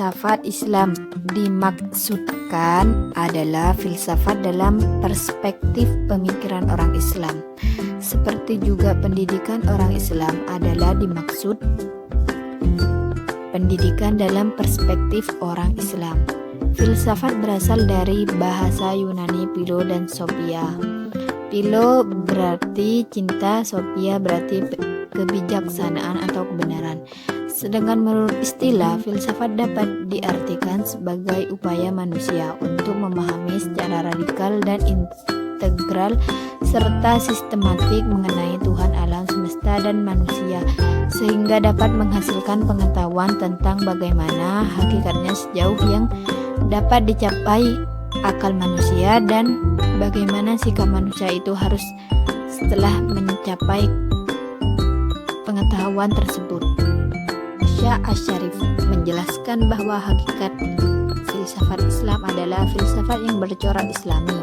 Filsafat Islam dimaksudkan adalah filsafat dalam perspektif pemikiran orang Islam. Seperti juga pendidikan orang Islam adalah dimaksud pendidikan dalam perspektif orang Islam. Filsafat berasal dari bahasa Yunani Philo dan Sophia. Philo berarti cinta, Sophia berarti kebijaksanaan atau kebenaran. Sedangkan menurut istilah, filsafat dapat diartikan sebagai upaya manusia untuk memahami secara radikal dan integral serta sistematik mengenai Tuhan alam semesta dan manusia, sehingga dapat menghasilkan pengetahuan tentang bagaimana hakikatnya sejauh yang dapat dicapai akal manusia dan bagaimana sikap manusia itu harus setelah mencapai pengetahuan tersebut. Syekh Asy-Syarif menjelaskan bahwa hakikat filsafat Islam adalah filsafat yang bercorak Islami,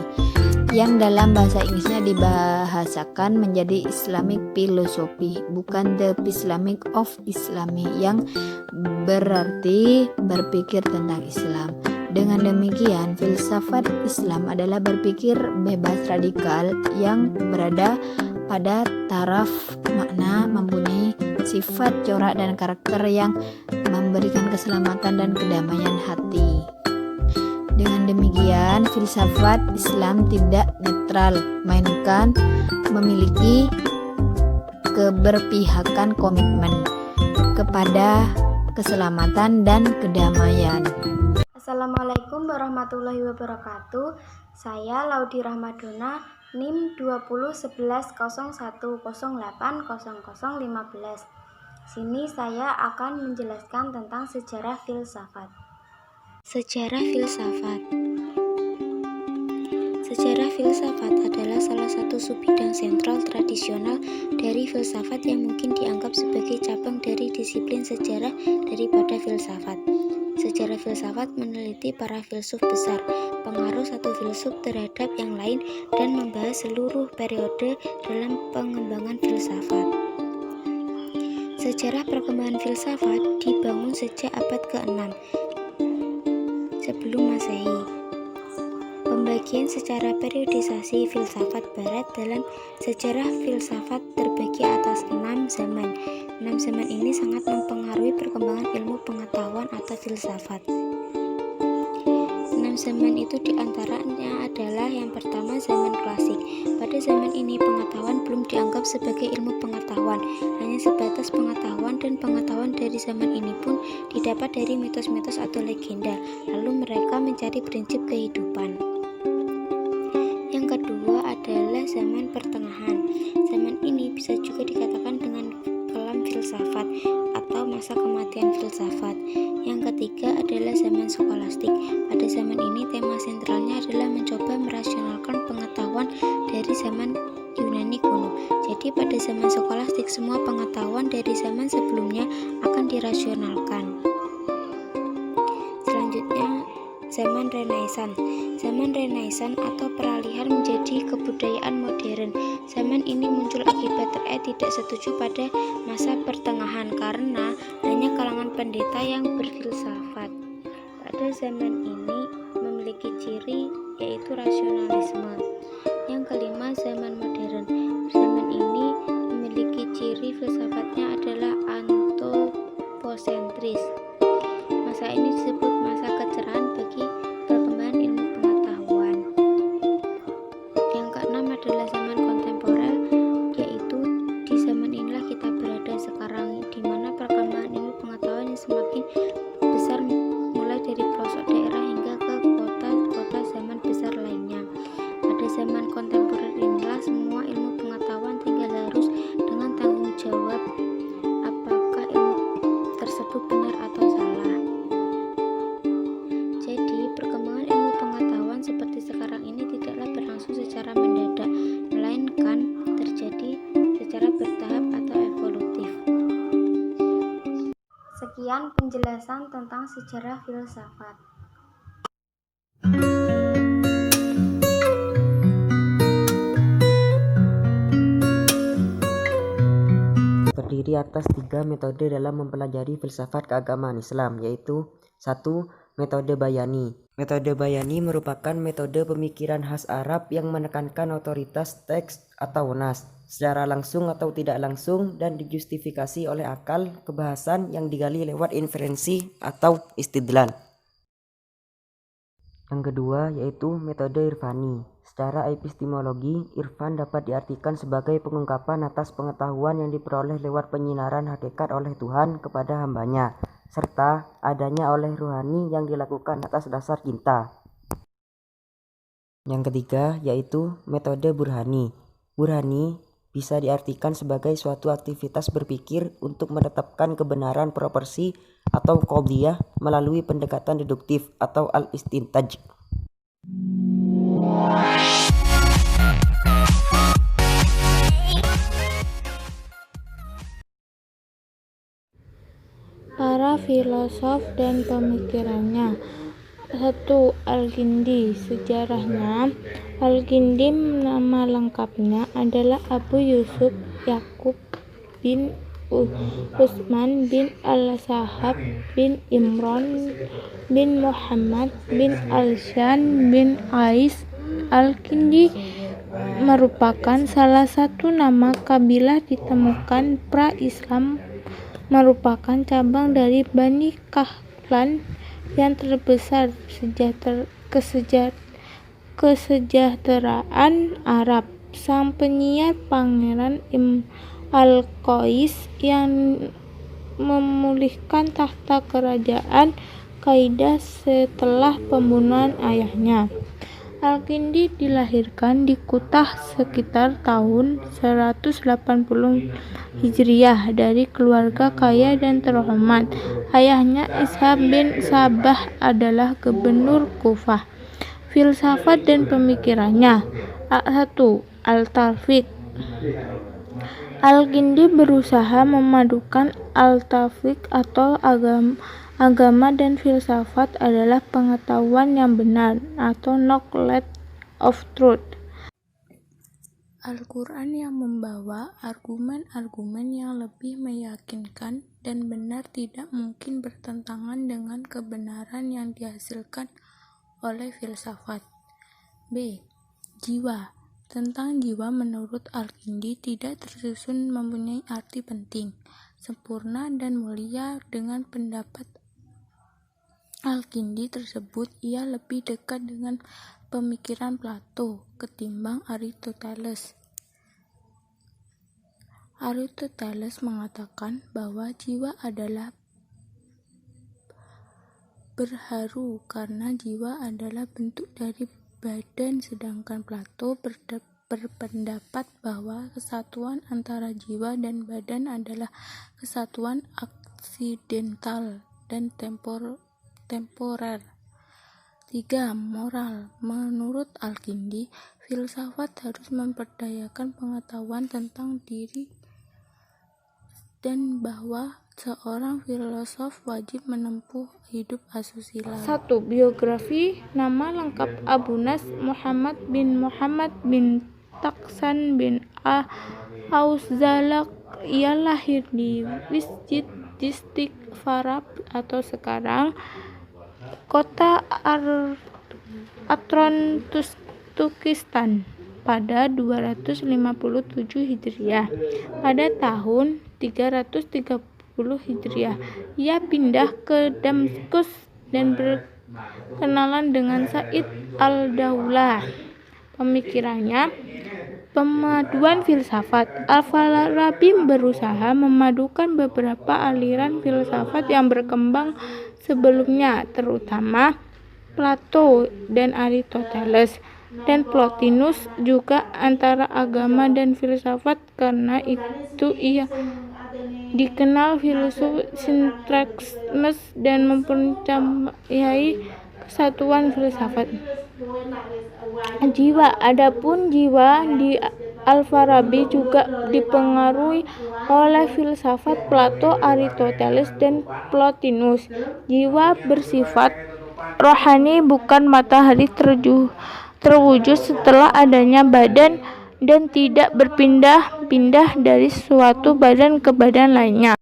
yang dalam bahasa Inggrisnya dibahasakan menjadi Islamic philosophy, bukan the Islamic of Islami, yang berarti berpikir tentang Islam. Dengan demikian, filsafat Islam adalah berpikir bebas radikal yang berada pada taraf makna, mempunyai sifat, corak, dan karakter yang memberikan keselamatan dan kedamaian hati. Dengan demikian, filsafat Islam tidak netral, melainkan memiliki keberpihakan komitmen kepada keselamatan dan kedamaian. Assalamualaikum warahmatullahi wabarakatuh. Saya Laudi Rahmadona, NIM 201101080015. Sini saya akan menjelaskan tentang sejarah filsafat. Sejarah filsafat. Sejarah filsafat adalah salah satu subbidang sentral tradisional dari filsafat yang mungkin dianggap sebagai cabang dari disiplin sejarah daripada filsafat. Sejarah filsafat meneliti para filsuf besar, pengaruh satu filsuf terhadap yang lain, dan membahas seluruh periode dalam pengembangan filsafat. Sejarah perkembangan filsafat dibangun sejak abad ke-6 sebelum Masehi. Pembagian secara periodisasi filsafat barat dalam sejarah filsafat terbagi atas 6 zaman. 6 zaman ini sangat mempengaruhi perkembangan ilmu pengetahuan atau filsafat. 6 zaman itu diantaranya adalah yang pertama zaman klasik. Pada zaman ini pengetahuan belum dianggap sebagai ilmu pengetahuan, hanya sebatas pengetahuan, dan pengetahuan dari zaman ini pun didapat dari mitos-mitos atau legenda, lalu mereka mencari prinsip kehidupan. Yang kedua adalah zaman pertengahan. Zaman ini bisa juga dikatakan dengan kelam filsafat atau masa kematian filsafat. Yang ketiga adalah zaman skolastik. Pada zaman ini tema sentralnya adalah mencoba merasionalkan pengetahuan dari zaman Yunani kuno. Jadi pada zaman skolastik semua pengetahuan dari zaman sebelumnya akan dirasionalkan. Selanjutnya zaman Renaissance. Zaman Renaissance atau peralihan menjadi kebudayaan modern. Zaman ini muncul akibat rakyat tidak setuju pada masa pertengahan karena hanya kalangan pendeta yang berfilsafat. Pada zaman ini memiliki ciri yaitu rasionalisme. Yang kelima, zaman modern. Zaman ini memiliki ciri filsafatnya adalah antroposentris. Masa ini disebut masa kecerahan bagi perkembangan ilmu pengetahuan. Yang keenam adalah zaman kontemporer, yaitu di zaman inilah kita berada sekarang, di mana perkembangan ilmu pengetahuan yang semakin besar mulai dari pelosok daerah hingga ke kota-kota zaman besar lainnya. Pada zaman kontemporer inilah semua ilmu pengetahuan tinggal harus dengan tanggung jawab apakah ilmu tersebut benar atau salah. Jadi, perkembangan ilmu pengetahuan seperti sekarang ini tidaklah berlangsung secara mendadak, melainkan terjadi secara bertahap atau evolutif. Sekian penjelasan tentang sejarah filsafat. Terdiri atas 3 metode dalam mempelajari filsafat keagamaan Islam, yaitu 1. Metode Bayani. Metode Bayani merupakan metode pemikiran khas Arab yang menekankan otoritas teks atau nas secara langsung atau tidak langsung dan dijustifikasi oleh akal kebahasan yang digali lewat inferensi atau istidlal. Yang kedua yaitu metode Irfani. Secara epistemologi, irfan dapat diartikan sebagai pengungkapan atas pengetahuan yang diperoleh lewat penyinaran hakikat oleh Tuhan kepada hambanya, serta adanya oleh rohani yang dilakukan atas dasar cinta. Yang ketiga yaitu metode Burhani. Burhani bisa diartikan sebagai suatu aktivitas berpikir untuk menetapkan kebenaran proporsi atau qadhiyah melalui pendekatan deduktif atau al-istintaj. Para filosof dan pemikirannya. 1. Al-Kindi. Sejarahnya, Al-Kindi nama lengkapnya adalah Abu Yusuf Yakub bin Utsman bin Al-Sahab bin Imran bin Muhammad bin Al-Shan bin Qais. Al-Kindi merupakan salah satu nama kabilah ditemukan pra-Islam, merupakan cabang dari Bani Kahlan yang terbesar kesejahteraan Arab. Sang penyiar Pangeran Al-Qais yang memulihkan tahta kerajaan Kaidah setelah pembunuhan ayahnya. Al-Kindi dilahirkan di Kutah sekitar tahun 180 Hijriah dari keluarga kaya dan terhormat. Ayahnya Ishaq bin Sabah adalah gubernur Kufah. Filsafat dan pemikirannya. 1. Al-Talfiq. Al-Kindi berusaha memadukan al-talfiq atau agama dan filsafat adalah pengetahuan yang benar atau knowledge of truth. Al-Quran yang membawa argumen-argumen yang lebih meyakinkan dan benar tidak mungkin bertentangan dengan kebenaran yang dihasilkan oleh filsafat. B. Jiwa. Tentang jiwa menurut Al-Kindi tidak tersusun mempunyai arti penting, sempurna dan mulia. Dengan pendapat Al-Kindi tersebut, ia lebih dekat dengan pemikiran Plato ketimbang Aristoteles. Aristoteles mengatakan bahwa jiwa adalah berharu karena jiwa adalah bentuk dari badan, sedangkan Plato berpendapat bahwa kesatuan antara jiwa dan badan adalah kesatuan aksidental dan temporer. 3. Moral. Menurut Al-Kindi, filsafat harus memperdayakan pengetahuan tentang diri dan bahwa seorang filosof wajib menempuh hidup asusila. 1. Biografi. Nama lengkap Abu Nas Muhammad bin Taksan bin Auszalaq. Ia lahir di Wisjid, distrik Farab atau sekarang kota Atron, Turkistan pada 257 Hijriah. Pada tahun 330 Hijriah, ia pindah ke Damaskus dan berkenalan dengan Said al-Daulah. Pemikirannya, pemaduan filsafat. Al-Farabi berusaha memadukan beberapa aliran filsafat yang berkembang sebelumnya, terutama Plato dan Aristoteles dan Plotinus, juga antara agama dan filsafat. Karena itu ia dikenal filsuf sintaksis dan mempercayai kesatuan filsafat. Jiwa. Adapun jiwa di Al-Farabi juga dipengaruhi oleh filsafat Plato, Aristoteles, dan Plotinus. Jiwa bersifat rohani, bukan matahari terwujud setelah adanya badan dan tidak berpindah-pindah dari suatu badan ke badan lainnya.